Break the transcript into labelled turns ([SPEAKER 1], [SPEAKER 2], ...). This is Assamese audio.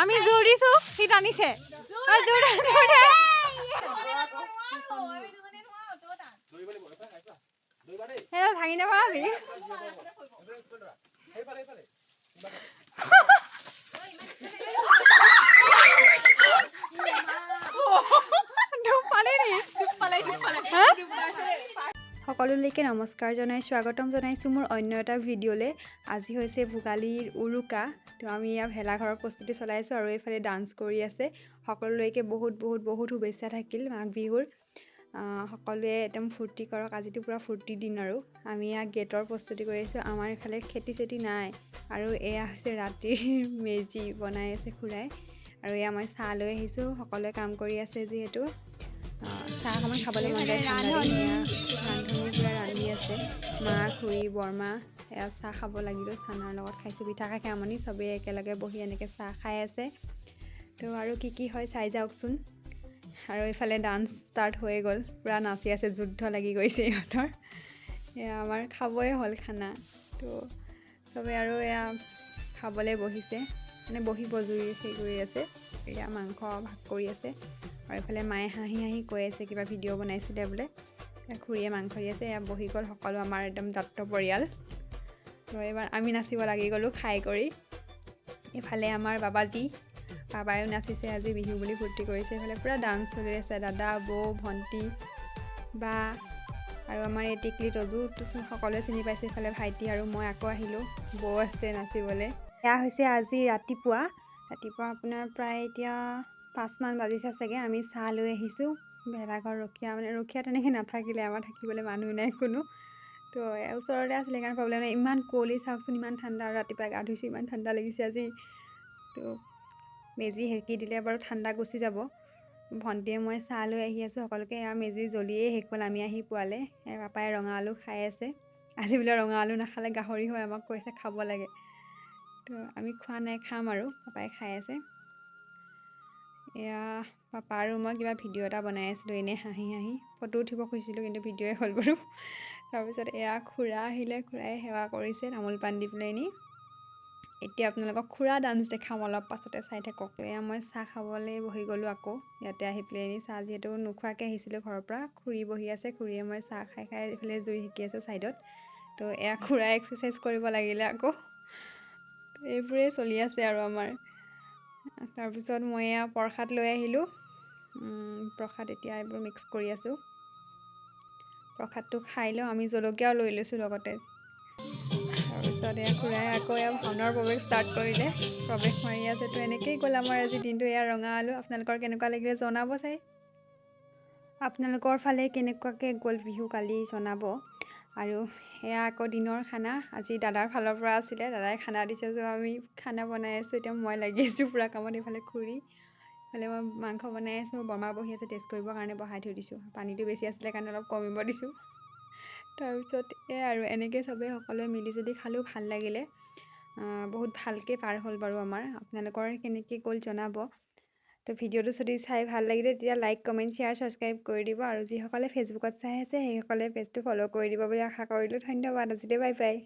[SPEAKER 1] আমি জোৰ দিছো সি টানিছে ভাঙি নাপাবি সকলোলৈকে নমস্কাৰ জনাই স্বাগতম জনাইছোঁ মোৰ অন্য এটা ভিডিঅ'লৈ। আজি হৈছে ভোগালীৰ উৰুকা, তো আমি ইয়াত ভেলাঘৰৰ প্ৰস্তুতি চলাইছোঁ আৰু এইফালে ডান্স কৰি আছে। সকলোলৈকে বহুত বহুত বহুত শুভেচ্ছা থাকিল মাঘ বিহুৰ। সকলোৱে একদম ফূৰ্তি কৰক, আজিতো পূৰা ফূৰ্তিৰ দিন আৰু আমি ইয়াত গেটৰ প্ৰস্তুতি কৰি আছোঁ। আমাৰ এইফালে খেতি চেতি নাই আৰু এয়া হৈছে ৰাতিৰ মেজি বনাই আছে খুৰাই, আৰু এয়া মই চাহ লৈ আহিছোঁ। সকলোৱে কাম কৰি আছে যিহেতু চাহ অকণমান খাবলৈ মন যায়। ৰান্ধনি পূৰা ৰান্ধি আছে, মা খুৰী বৰমা এয়া চাহ খাব লাগিলোঁ। চানাৰ লগত খাইছোঁ, পিঠা খাই আমনি, চবেই একেলগে বহি এনেকৈ চাহ খাই আছে। তো আৰু কি হয় চাই যাওকচোন। আৰু এইফালে ডান্স ষ্টাৰ্ট হৈ গ'ল, পূৰা নাচি আছে, যুদ্ধ লাগি গৈছে ইহঁতৰ। এয়া আমাৰ খাবই হ'ল খানা, তো চবেই আৰু এয়া খাবলৈ বহিছে, মানে বহিব জুই কৰি আছে। এয়া মাংস ভাগ কৰি আছে আৰু এইফালে মায়ে হাঁহি হাঁহি কৈ আছে কিবা ভিডিঅ' বনাইছিলে বোলে। খুৰীয়ে মাংস দি আছে, এয়া বহি গ'ল সকলো আমাৰ একদম দত্ত পৰিয়াল। তো এইবাৰ আমি নাচিব লাগি গ'লোঁ খাই কৰি। এইফালে আমাৰ বাবায়ো নাচিছে, আজি বিহু বুলি ফূৰ্তি কৰিছে। এইফালে পূৰা ডান্স চলি আছে, দাদা বৌ ভণ্টি বা আৰু আমাৰ এই টিকলি তজু সকলোৱে চিনি পাইছে। এইফালে ভাইটি আৰু মই আকৌ আহিলোঁ, বৌ আছে নাচিবলৈ। এয়া হৈছে আজি ৰাতিপুৱা আপোনাৰ প্ৰায় এতিয়া 5 মান বাজিছে চাগে। আমি চাহ লৈ আহিছোঁ, ভেলাঘৰ ৰখীয়া তেনেকৈ নাথাকিলে, আমাৰ থাকিবলৈ মানুহ নাই কোনো। তো ওচৰতে আছিলে সেইকাৰণে প্ৰব্লেম নাই। ইমান কুঁৱলী চাওকচোন, ইমান ঠাণ্ডা, আৰু ৰাতিপুৱা গা ধুইছোঁ, ইমান ঠাণ্ডা লাগিছে আজি। তো মেজি সেকি দিলে বাৰু ঠাণ্ডা গুচি যাব। ভণ্টিয়ে মই চাহ লৈ আহি আছোঁ, সকলোকে এয়া মেজি জ্বলিয়েই শেষ হ'ল আমি আহি পোৱালে। পাপাই ৰঙা আলু খাই আছে, আজি বোলে ৰঙা আলু নাখালে গাহৰি হয়, আমাক কৈছে খাব লাগে। তো আমি খোৱা নাই, খাম আৰু পাপাই খাই আছে। এয়া পাপা আৰু মই কিবা ভিডিঅ' এটা বনাই আছিলোঁ, এনেই হাঁহি হাঁহি ফটো উঠিব খুজিছিলোঁ, কিন্তু ভিডিঅ'ই হ'ল বাৰু। তাৰপিছত এয়া খুৰা আহিলে, খুৰাই সেৱা কৰিছে তামোল পাণ দি পেলাই নি। এতিয়া আপোনালোকক খুৰা ডান্স দেখাম, অলপ পাছতে চাই থাকক। এয়া মই চাহ খাবলৈ বহি গ'লোঁ আকৌ ইয়াতে আহি পেলাই নি। চাহ যিহেতু নোখোৱাকৈ আহিছিলোঁ ঘৰৰ পৰা, খুৰী বহি আছে, খুৰীয়ে মই চাহ খাই এইফালে জুই সেকি আছোঁ ছাইডত। তো এয়া খুৰাই এক্সাৰচাইজ কৰিব লাগিলে আকৌ, এইবোৰেই চলি আছে আৰু আমাৰ। তাৰপিছত মই এয়া প্ৰসাদ লৈ আহিলোঁ, প্ৰসাদ এতিয়া এইবোৰ মিক্স কৰি আছোঁ। প্ৰসাদটো খাই লওঁ, আমি জলকীয়াও লৈ লৈছোঁ লগতে। তাৰপিছত এয়া খুৰাই আকৌ এয়া ভাওনাৰ প্ৰৱেশ ষ্টাৰ্ট কৰিলে, প্ৰৱেশ মাৰি আছে। তো এনেকৈয়ে গ'ল আমাৰ আজি দিনটো। এয়া ৰঙা আলু, আপোনালোকৰ কেনেকুৱা লাগিলে জনাব চাই। আপোনালোকৰ ফালে কেনেকুৱাকৈ গ'ল বিহু কালি জনাব। আৰু এয়া আকৌ দিনৰ খানা আজি দাদাৰ ফালৰ পৰা আছিলে, দাদাই খানা দিছে, যে আমি খানা বনাই আছোঁ। এতিয়া মই লাগি আছোঁ পূৰা কামত। এইফালে খুৰী, এইফালে মই মাংস বনাই আছোঁ, বৰমা বহি আছে, টেষ্ট কৰিবৰ কাৰণে বহাই থৈ দিছোঁ। পানীটো বেছি আছিলে কাৰণে অলপ কমিব দিছোঁ। তাৰপিছত আৰু এনেকৈ চবেই সকলোৱে মিলিজুলি খালোঁ, ভাল লাগিলে। বহুত ভালকৈ পাৰ হ'ল বাৰু আমাৰ। আপোনালোকৰ কেনেকৈ গ'ল জনাব। তো ভিডিঅ'টো যদি চাই ভাল লাগিলে তেতিয়া লাইক কমেণ্ট শ্বেয়াৰ ছাবস্ক্ৰাইব কৰি দিব, আৰু যিসকলে ফেচবুকত চাই আছে সেইসকলে পেজটো ফ'ল' কৰি দিব বুলি আশা কৰিলোঁ। ধন্যবাদ, আজিলৈ বাই বাই।